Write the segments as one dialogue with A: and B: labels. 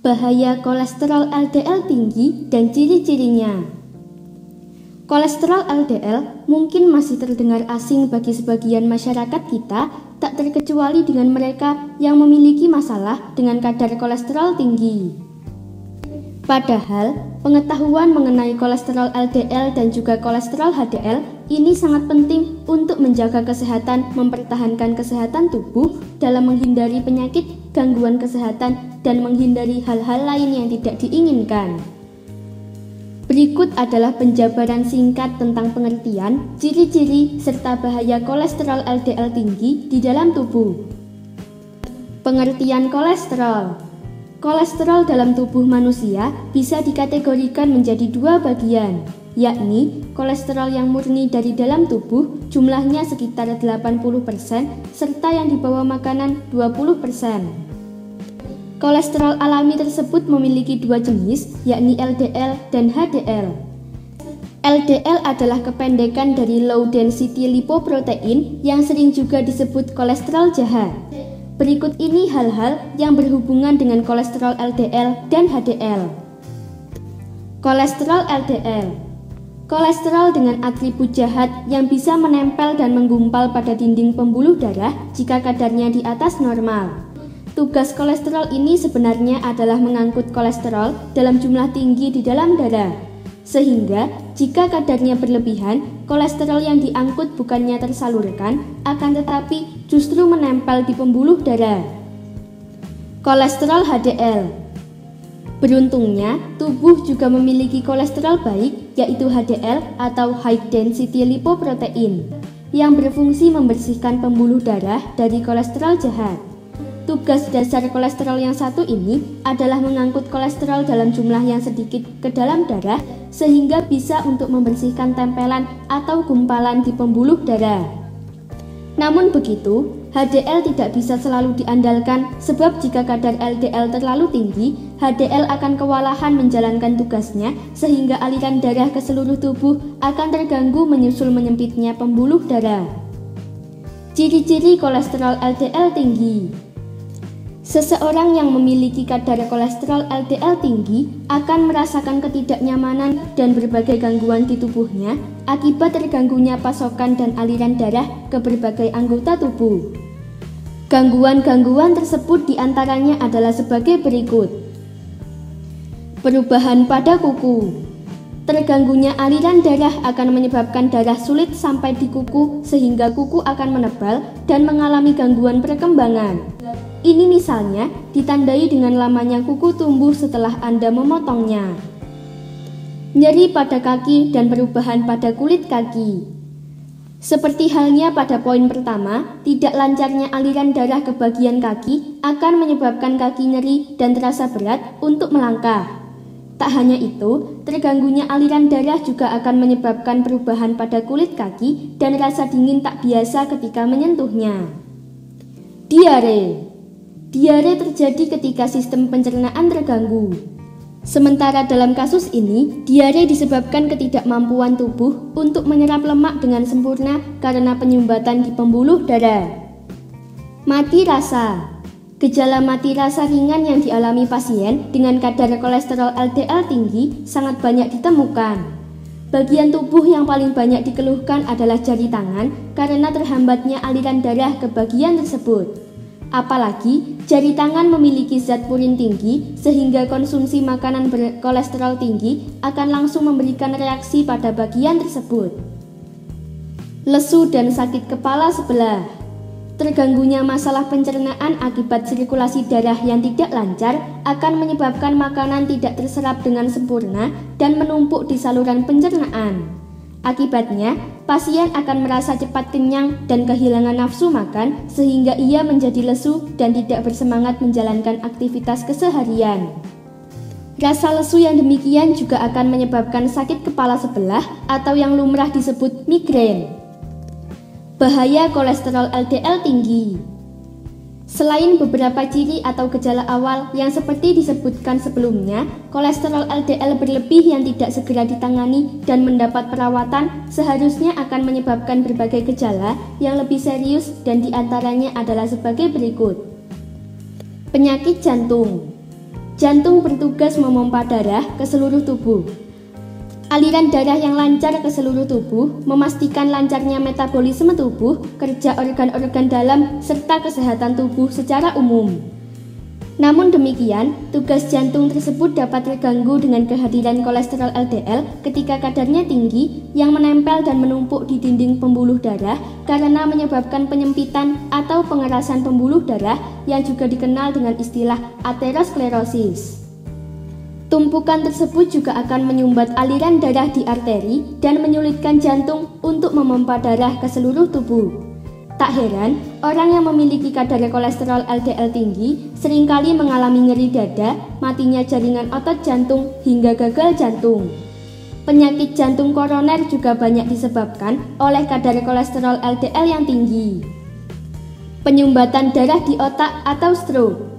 A: Bahaya kolesterol LDL tinggi dan ciri-cirinya. Kolesterol LDL mungkin masih terdengar asing bagi sebagian masyarakat kita, tak terkecuali dengan mereka yang memiliki masalah dengan kadar kolesterol tinggi. Padahal, pengetahuan mengenai kolesterol LDL dan juga kolesterol HDL ini sangat penting untuk menjaga kesehatan, mempertahankan kesehatan tubuh dalam menghindari penyakit, gangguan kesehatan, dan menghindari hal-hal lain yang tidak diinginkan. Berikut adalah penjabaran singkat tentang pengertian, ciri-ciri, serta bahaya kolesterol LDL tinggi di dalam tubuh. Pengertian kolesterol. Kolesterol dalam tubuh manusia bisa dikategorikan menjadi dua bagian, yakni kolesterol yang murni dari dalam tubuh jumlahnya sekitar 80%, serta yang dibawa makanan 20%. Kolesterol alami tersebut memiliki dua jenis, yakni LDL dan HDL. LDL adalah kependekan dari low density lipoprotein yang sering juga disebut kolesterol jahat. Berikut ini hal-hal yang berhubungan dengan kolesterol LDL dan HDL. Kolesterol LDL. Kolesterol dengan atribut jahat yang bisa menempel dan menggumpal pada dinding pembuluh darah jika kadarnya di atas normal. Tugas kolesterol ini sebenarnya adalah mengangkut kolesterol dalam jumlah tinggi di dalam darah. Sehingga, jika kadarnya berlebihan, kolesterol yang diangkut bukannya tersalurkan, akan tetapi justru menempel di pembuluh darah. Kolesterol HDL. Beruntungnya, tubuh juga memiliki kolesterol baik, yaitu HDL atau High Density Lipoprotein, yang berfungsi membersihkan pembuluh darah dari kolesterol jahat. Tugas dasar kolesterol yang satu ini adalah mengangkut kolesterol dalam jumlah yang sedikit ke dalam darah sehingga bisa untuk membersihkan tempelan atau gumpalan di pembuluh darah. Namun begitu, HDL tidak bisa selalu diandalkan sebab jika kadar LDL terlalu tinggi, HDL akan kewalahan menjalankan tugasnya sehingga aliran darah ke seluruh tubuh akan terganggu menyusul menyempitnya pembuluh darah. Ciri-ciri kolesterol LDL tinggi. Seseorang yang memiliki kadar kolesterol LDL tinggi akan merasakan ketidaknyamanan dan berbagai gangguan di tubuhnya akibat terganggunya pasokan dan aliran darah ke berbagai anggota tubuh. Gangguan-gangguan tersebut diantaranya adalah sebagai berikut. Perubahan pada kuku. Terganggunya aliran darah akan menyebabkan darah sulit sampai di kuku sehingga kuku akan menebal dan mengalami gangguan perkembangan. Ini misalnya ditandai dengan lamanya kuku tumbuh setelah Anda memotongnya. Nyeri pada kaki dan perubahan pada kulit kaki. Seperti halnya pada poin pertama, tidak lancarnya aliran darah ke bagian kaki akan menyebabkan kaki nyeri dan terasa berat untuk melangkah. Tak hanya itu, terganggunya aliran darah juga akan menyebabkan perubahan pada kulit kaki dan rasa dingin tak biasa ketika menyentuhnya. Diare. Diare terjadi ketika sistem pencernaan terganggu. Sementara dalam kasus ini, diare disebabkan ketidakmampuan tubuh untuk menyerap lemak dengan sempurna karena penyumbatan di pembuluh darah. Mati rasa. Gejala mati rasa ringan yang dialami pasien dengan kadar kolesterol LDL tinggi sangat banyak ditemukan. Bagian tubuh yang paling banyak dikeluhkan adalah jari tangan karena terhambatnya aliran darah ke bagian tersebut. Apalagi, jari tangan memiliki zat purin tinggi sehingga konsumsi makanan berkolesterol tinggi akan langsung memberikan reaksi pada bagian tersebut. Lesu dan sakit kepala sebelah. Terganggunya masalah pencernaan akibat sirkulasi darah yang tidak lancar akan menyebabkan makanan tidak terserap dengan sempurna dan menumpuk di saluran pencernaan. Akibatnya, pasien akan merasa cepat kenyang dan kehilangan nafsu makan sehingga ia menjadi lesu dan tidak bersemangat menjalankan aktivitas keseharian. Rasa lesu yang demikian juga akan menyebabkan sakit kepala sebelah atau yang lumrah disebut migrain. Bahaya kolesterol LDL tinggi. Selain beberapa ciri atau gejala awal yang seperti disebutkan sebelumnya, kolesterol LDL berlebih yang tidak segera ditangani dan mendapat perawatan seharusnya akan menyebabkan berbagai gejala yang lebih serius dan diantaranya adalah sebagai berikut. Penyakit jantung. Jantung bertugas memompa darah ke seluruh tubuh. Aliran darah yang lancar ke seluruh tubuh memastikan lancarnya metabolisme tubuh, kerja organ-organ dalam, serta kesehatan tubuh secara umum. Namun demikian, tugas jantung tersebut dapat terganggu dengan kehadiran kolesterol LDL ketika kadarnya tinggi yang menempel dan menumpuk di dinding pembuluh darah karena menyebabkan penyempitan atau pengerasan pembuluh darah yang juga dikenal dengan istilah aterosklerosis. Tumpukan tersebut juga akan menyumbat aliran darah di arteri dan menyulitkan jantung untuk memompa darah ke seluruh tubuh. Tak heran, orang yang memiliki kadar kolesterol LDL tinggi seringkali mengalami nyeri dada, matinya jaringan otot jantung, hingga gagal jantung. Penyakit jantung koroner juga banyak disebabkan oleh kadar kolesterol LDL yang tinggi. Penyumbatan darah di otak atau stroke.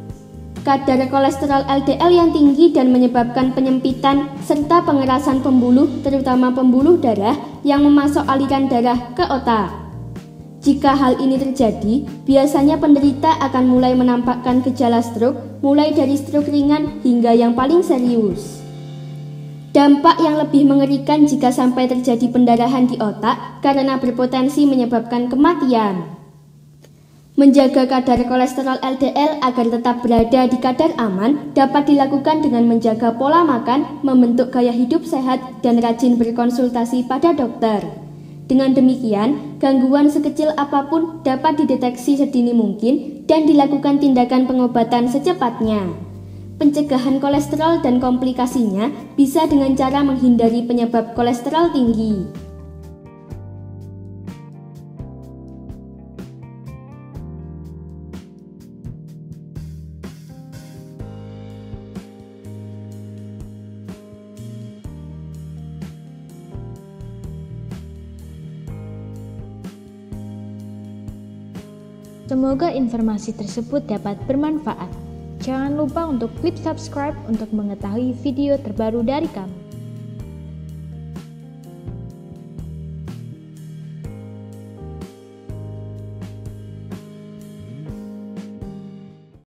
A: Kadar kolesterol LDL yang tinggi dan menyebabkan penyempitan serta pengerasan pembuluh, terutama pembuluh darah yang memasok aliran darah ke otak. Jika hal ini terjadi, biasanya penderita akan mulai menampakkan gejala stroke, mulai dari stroke ringan hingga yang paling serius. Dampak yang lebih mengerikan jika sampai terjadi pendarahan di otak karena berpotensi menyebabkan kematian. Menjaga kadar kolesterol LDL agar tetap berada di kadar aman dapat dilakukan dengan menjaga pola makan, membentuk gaya hidup sehat, dan rajin berkonsultasi pada dokter. Dengan demikian, gangguan sekecil apapun dapat dideteksi sedini mungkin dan dilakukan tindakan pengobatan secepatnya. Pencegahan kolesterol dan komplikasinya bisa dengan cara menghindari penyebab kolesterol tinggi.
B: Semoga informasi tersebut dapat bermanfaat. Jangan lupa untuk klik subscribe untuk mengetahui video terbaru dari kami.